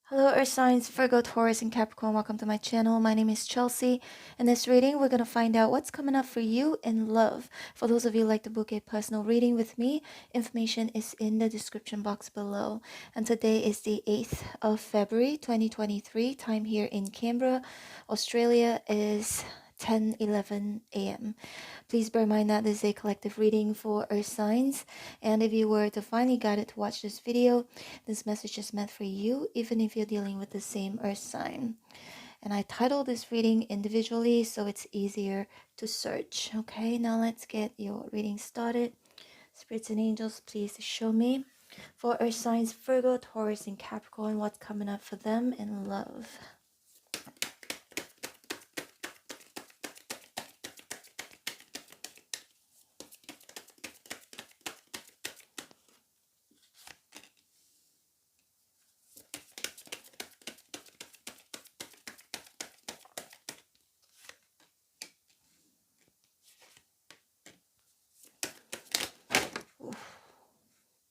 Hello Earth signs, Virgo, Taurus, and Capricorn. Welcome to my channel. My name is Chelsea. In this reading, we're going to find out what's coming up for you in love. For those of you who like to book a personal reading with me, information is in the description box below. And today is the 8th of February, 2023. Time here in Canberra, Australia is 10:11 a.m. Please bear in mind that this is a collective reading for Earth signs, and if you were divinely guided to watch this video, this message is meant for you, even if you're dealing with the same Earth sign. And I titled this reading individually so it's easier to search. Okay, now let's get your reading started. Spirits and angels, please show me for Earth signs Virgo, Taurus, and Capricorn what's coming up for them in love.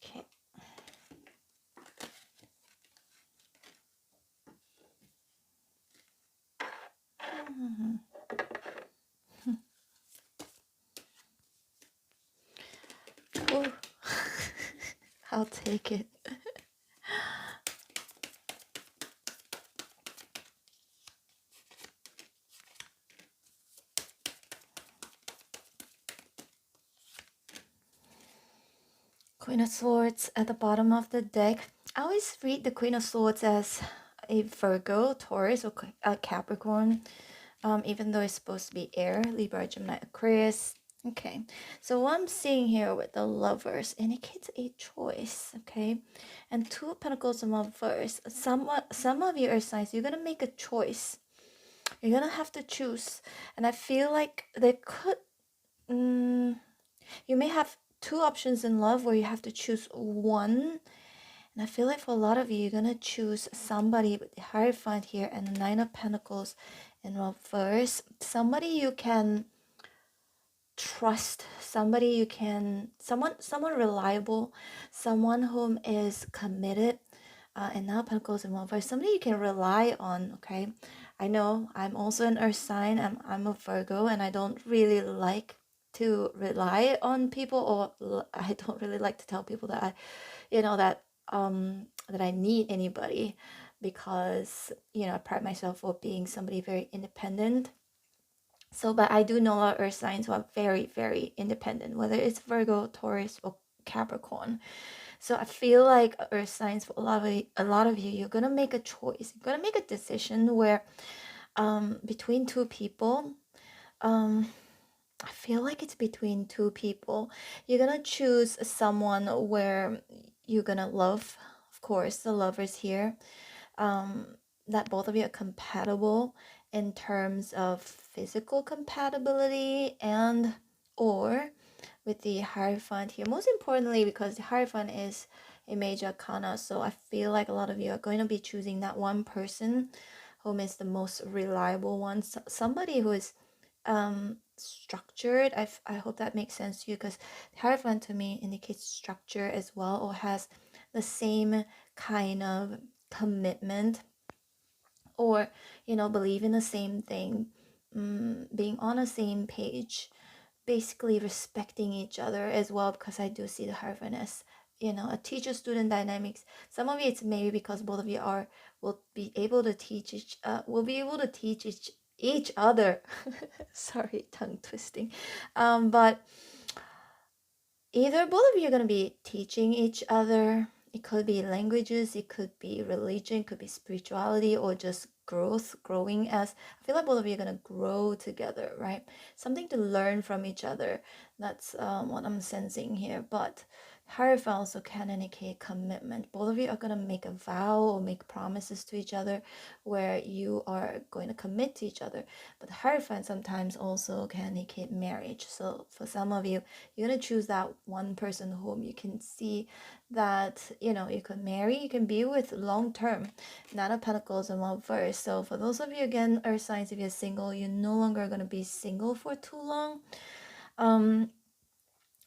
Okay. Ooh. I'll take it. Queen of Swords at the bottom of the deck. I always read the Queen of Swords as a Virgo, Taurus, or a Capricorn, even though it's supposed to be air, Libra, Gemini, Aquarius. Okay, so what I'm seeing here with the Lovers indicates a choice, okay? And Two of Pentacles and Reverse. Some of you Earth signs, you're going to make a choice. You're going to have to choose. And I feel like there could... you may have two options in love where you have to choose one. And I feel like for a lot of you, you're going to choose somebody with the Hierophant here and the Nine of Pentacles in reverse. Somebody you can trust, somebody you can, someone reliable, someone whom is committed, and now Pentacles in reverse, somebody you can rely on, okay? I know I'm also an Earth sign, I'm a Virgo, and I don't really like to rely on people, or I don't really like to tell people that that I need anybody, because I pride myself for being somebody very independent. So, but I do know a lot of Earth signs who are very, very independent, whether it's Virgo, Taurus, or Capricorn. So I feel like Earth signs, for a lot of you, you're gonna make a choice. You're gonna make a decision where, between two people, I feel like it's between two people. You're gonna choose someone where you're gonna love, of course, the Lovers here. That both of you are compatible in terms of physical compatibility, and or with the Hierophant here. Most importantly, because the Hierophant is a major arcana, so I feel like a lot of you are going to be choosing that one person whom is the most reliable one. Somebody who is structured. I hope that makes sense to you, because the Hierophant to me indicates structure as well, or has the same kind of commitment, or believe in the same thing, being on the same page, basically respecting each other as well, because I do see the Hierophant as a teacher-student dynamics. Some of you, it's maybe because both of you will be able to teach each other. Sorry, tongue twisting. But either both of you are going to be teaching each other. It could be languages, it could be religion, it could be spirituality, or just growing. As I feel like both of you are going to grow together, right? Something to learn from each other. That's what I'm sensing here. But Hierophant also can indicate commitment. Both of you are going to make a vow or make promises to each other where you are going to commit to each other. But Hierophant sometimes also can indicate marriage. So for some of you, you're going to choose that one person whom you can see that you can marry, you can be with long term. Nine of Pentacles and Reverse. So for those of you, again, Earth signs, if you're single, you're no longer going to be single for too long.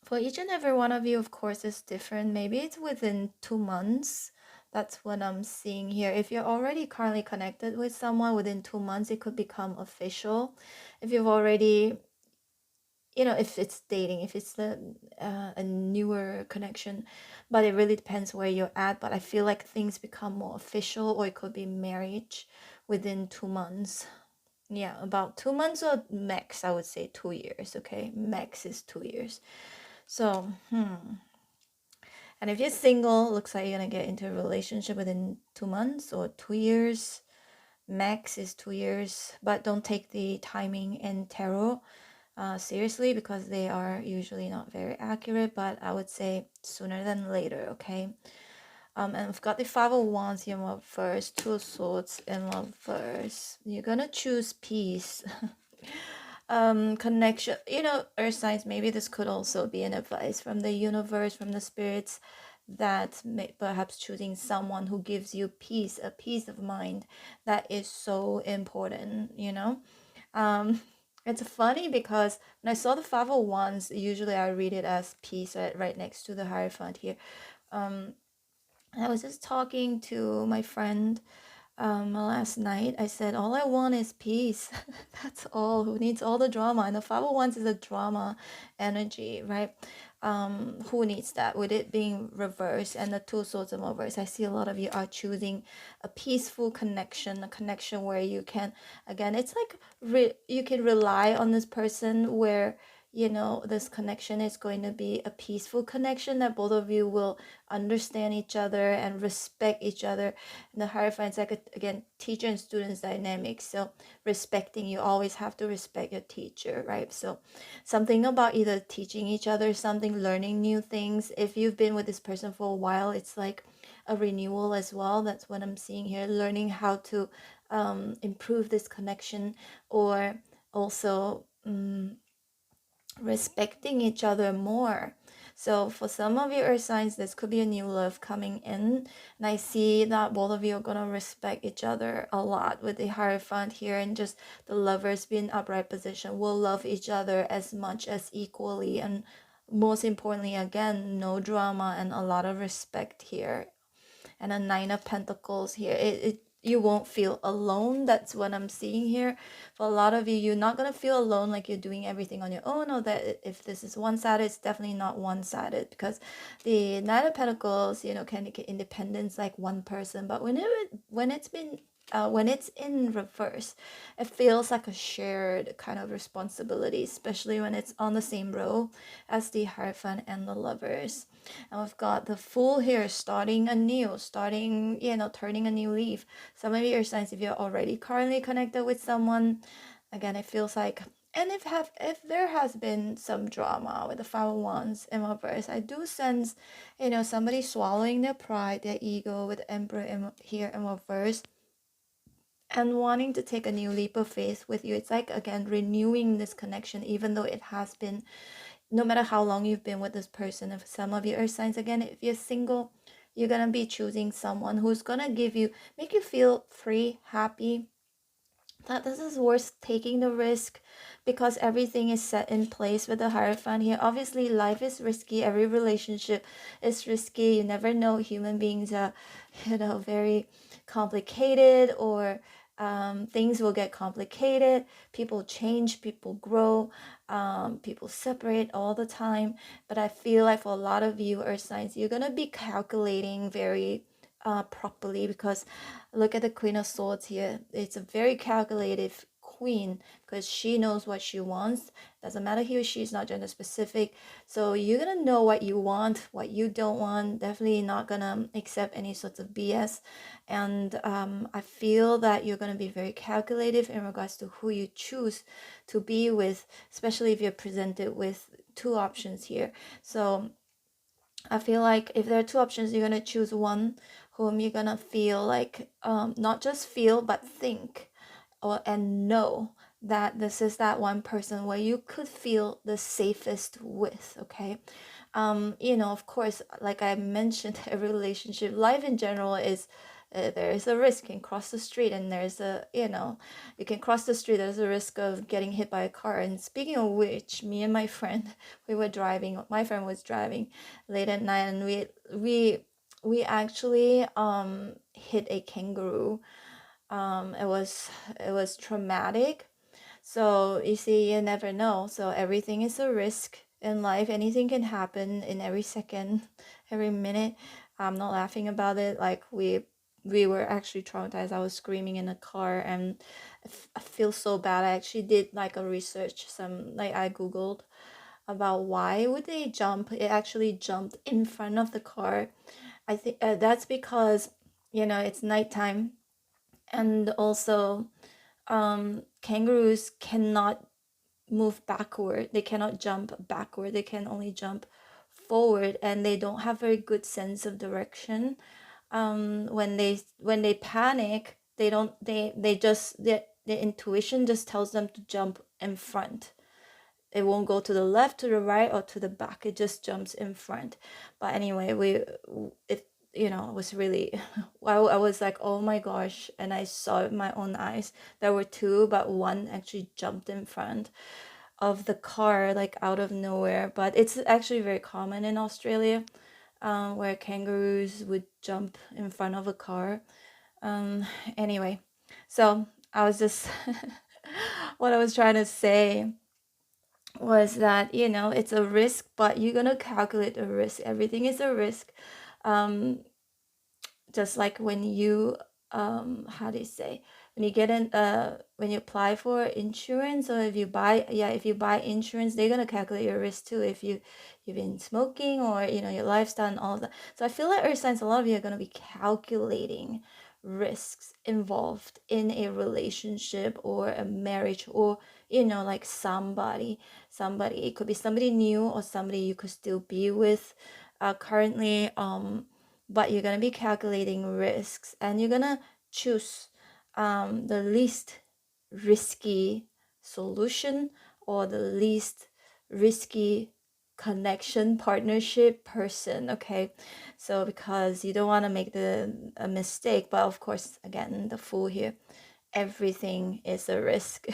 For each and every one of you, of course, is different. Maybe it's within 2 months That's what I'm seeing here. If you're already currently connected with someone, within 2 months it could become official. If you've already, if it's dating, if it's a newer connection, but it really depends where you're at. But I feel like things become more official, or it could be marriage within 2 months. Yeah, about 2 months, or max, I would say 2 years. Okay, max is 2 years. So and if you're single, looks like you're gonna get into a relationship within 2 months or 2 years. Max is 2 years, but don't take the timing and tarot seriously, because they are usually not very accurate. But I would say sooner than later. Okay. And we've got the Five of Wands here in reverse, Two of Swords in reverse. You're gonna choose peace. Connection, earth signs, maybe this could also be an advice from the universe, from the spirits, that perhaps choosing someone who gives you peace, a peace of mind, that is so important. It's funny because when I saw the Five of Wands, usually I read it as peace, right next to the Hierophant here. I was just talking to my friend last night. I said, all I want is peace. That's all. Who needs all the drama? And the 501s is a drama energy, right? Who needs that? With it being reversed and the Two Swords in reverse, I see a lot of you are choosing a peaceful connection, a connection where you can, again, it's like you can rely on this person, where this connection is going to be a peaceful connection, that both of you will understand each other and respect each other. And the Hierophant's like, again, teacher and students dynamics. So respecting, you always have to respect your teacher, right? So something about either teaching each other something, learning new things. If you've been with this person for a while, it's like a renewal as well. That's what I'm seeing here. Learning how to improve this connection, or also respecting each other more. So for some of you earth signs, this could be a new love coming in, and I see that both of you are gonna respect each other a lot with the Hierophant here, and just the lovers being upright position will love each other as much as equally, and most importantly, again, no drama and a lot of respect here. And a Nine of Pentacles here, you won't feel alone. That's what I'm seeing here. For a lot of you, you're not going to feel alone, like you're doing everything on your own, or that if this is one-sided, it's definitely not one-sided, because the Nine of Pentacles, can get independence like one person, but when it's in reverse, it feels like a shared kind of responsibility, especially when it's on the same row as the Hierophant and the Lovers. And we've got the Fool here, starting anew, turning a new leaf. Some of your signs, if you're already currently connected with someone, again, it feels like, and if there has been some drama with the Five of Wands in reverse, I do sense, somebody swallowing their pride, their ego, with Emperor here in reverse, and wanting to take a new leap of faith with you. It's like, again, renewing this connection, even though it has been, no matter how long you've been with this person. If some of you earth signs, again, if you're single, you're gonna be choosing someone who's gonna make you feel free, happy, that this is worth taking the risk, because everything is set in place with the Hierophant here. Obviously, life is risky. Every relationship is risky. You never know. Human beings are, very complicated, or things will get complicated. People change, people grow, people separate all the time. But I feel like for a lot of you earth signs, you're gonna be calculating very properly, because look at the Queen of Swords here. It's a very calculative queen, because she knows what she wants. Doesn't matter, he or she is not gender specific. So you're gonna know what you want, what you don't want. Definitely not gonna accept any sorts of BS. And I feel that you're gonna be very calculative in regards to who you choose to be with, especially if you're presented with two options here. So I feel like if there are two options, you're gonna choose one whom you're gonna feel like, not just feel, but think, and know that this is that one person where you could feel the safest with. Okay. Of course, like I mentioned, every relationship, life in general is, there is a risk. You can cross the street, and there's you can cross the street, there's a risk of getting hit by a car. And speaking of which, me and my friend, my friend was driving late at night, and we actually hit a kangaroo. It was traumatic. So you see, you never know. So everything is a risk in life. Anything can happen in every second, every minute. I'm not laughing about it. Like we were actually traumatized. I was screaming in the car, and I feel so bad. I actually did like a research. I googled about why would they jump. It actually jumped in front of the car. I think that's because it's nighttime, and also kangaroos cannot move backward. They cannot jump backward. They can only jump forward, and they don't have very good sense of direction. When they panic, they don't they just their intuition just tells them to jump in front. It won't go to the left, to the right, or to the back. It just jumps in front. But anyway, it was really I was like, oh my gosh, and I saw it with my own eyes. There were two, but one actually jumped in front of the car, like out of nowhere. But it's actually very common in Australia, where kangaroos would jump in front of a car. Anyway, so I was just what I was trying to say was that it's a risk, but you're gonna calculate the risk. Everything is a risk. Just like when you how do you say, when you get in when you apply for insurance, or if you buy insurance, they're gonna calculate your risk too, if you've been smoking, or your lifestyle and all of that. So I feel like earth signs, a lot of you are gonna be calculating risks involved in a relationship or a marriage, or like somebody, it could be somebody new or somebody you could still be with currently, but you're going to be calculating risks, and you're going to choose the least risky solution, or the least risky connection, partnership, person. Okay, so because you don't want to make a mistake, but of course, again, the fool here, everything is a risk.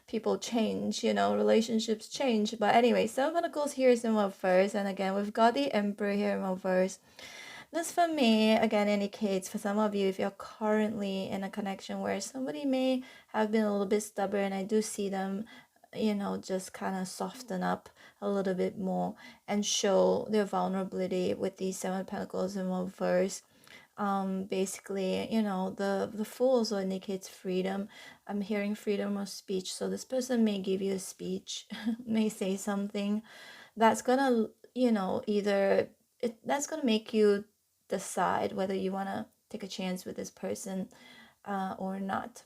People change, relationships change. But anyway, Seven of Pentacles here is in reverse, and again, we've got the Emperor here in reverse. This for me again indicates, for some of you, if you're currently in a connection where somebody may have been a little bit stubborn, I do see them just kind of soften up a little bit more and show their vulnerability with these Seven of Pentacles in reverse. Basically, the Fool also indicates freedom. I'm hearing freedom of speech, so this person may give you a speech, may say something that's gonna either that's gonna make you decide whether you want to take a chance with this person or not.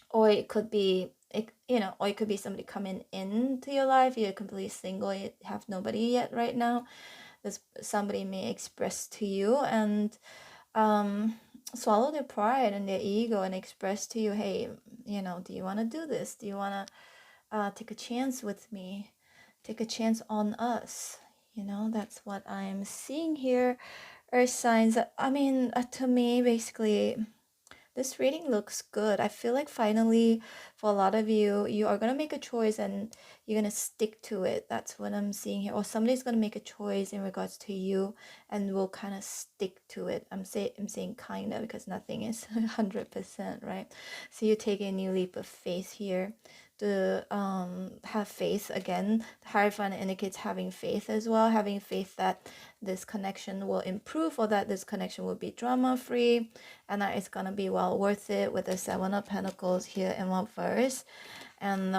Or it could be or it could be somebody coming into your life. You're completely single, you have nobody yet right now. This somebody may express to you and swallow their pride and their ego and express to you, hey, do you want to do this? Do you want to take a chance with me? Take a chance on us? That's what I'm seeing here. Earth signs, I mean, to me, basically, this reading looks good. I feel like finally, for a lot of you, you are going to make a choice and you're going to stick to it. That's what I'm seeing here. Or somebody's going to make a choice in regards to you and will kind of stick to it. I'm saying kind of, because nothing is 100%, right? So you're taking a new leap of faith here. To have faith again. The Hierophant indicates having faith as well, having faith that this connection will improve, or that this connection will be drama free, and that it's gonna be well worth it, with the Seven of Pentacles here in reverse. And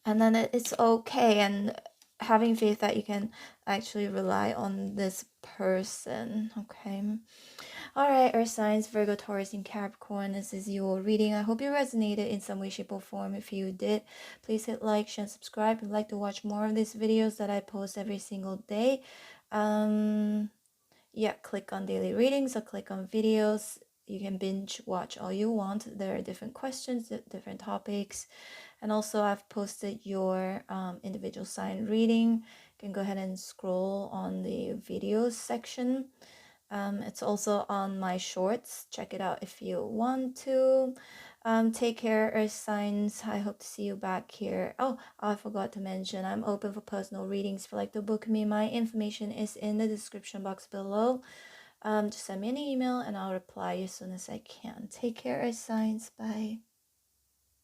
then it's okay, and having faith that you can actually rely on this person. Okay. All right, Earth signs, Virgo, Taurus, and Capricorn. This is your reading. I hope you resonated in some way, shape, or form. If you did, please hit like, share, and subscribe. If you'd like to watch more of these videos that I post every single day, click on daily readings or click on videos. You can binge watch all you want. There are different questions, different topics. And also I've posted your individual sign reading. You can go ahead and scroll on the videos section. It's also on my shorts. Check it out if you want to. Take care, earth signs. I hope to see you back here. Oh, I forgot to mention, I'm open for personal readings. If you'd like to book me, my information is in the description box below. Just send me an email and I'll reply as soon as I can. Take care, earth signs. Bye.